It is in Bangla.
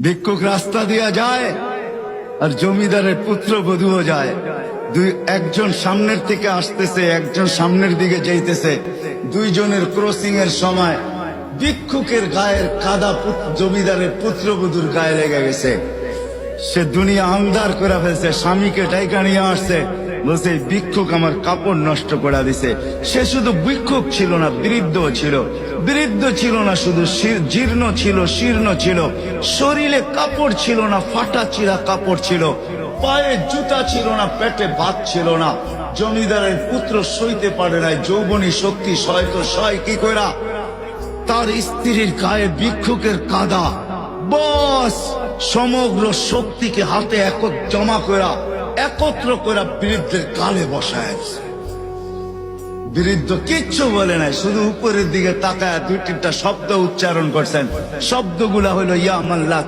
ভিক্ষুক রাস্তা দিয়া যায় আর জমিদারের পুত্রবধূও যায়। একজন সামনের থেকে আসতেছে, একজন সামনের দিকে যাইতেছে। দুইজনের ক্রসিং এর সময় ভিক্ষুকের গায়ের কাদা জমিদারের পুত্রবধূর গায়ে লেগে গেছে। সে দুনিয়া আন্ধার করে ফেলছে, স্বামীকে ডাইকা নিয়ে আসছে, বলছে ভিক্ষুক আমার কাপড় নষ্ট করে দিছে। সে শুধু ভিক্ষুক ছিল না, বৃদ্ধ ছিল। বৃদ্ধ ছিল না শুধু, জীর্ণ ছিল, শীর্ণ ছিল। শরীরে কাপড় ছিল না, ফাটা চিরা কাপড় ছিল। পায়ে জুতা ছিল না, পেটে ভাত ছিল না। জমিদারের পুত্র সইতে পারে নাই, যৌবনী শক্তি সয় তো সয় কি কইরা তার স্ত্রীর গায়ে ভিক্ষুকের কাদা। বস সমগ্র শক্তিকে হাতে জমা করা, একত্র করা বৃদ্ধের কালে বসায়। বৃদ্ধ কিচ্ছু বলে নাই, শুধু উপরের দিকে তাকায় দুই তিনটা শব্দ উচ্চারণ করছেন। শব্দগুলা হলো ইয়া মাল্লাহ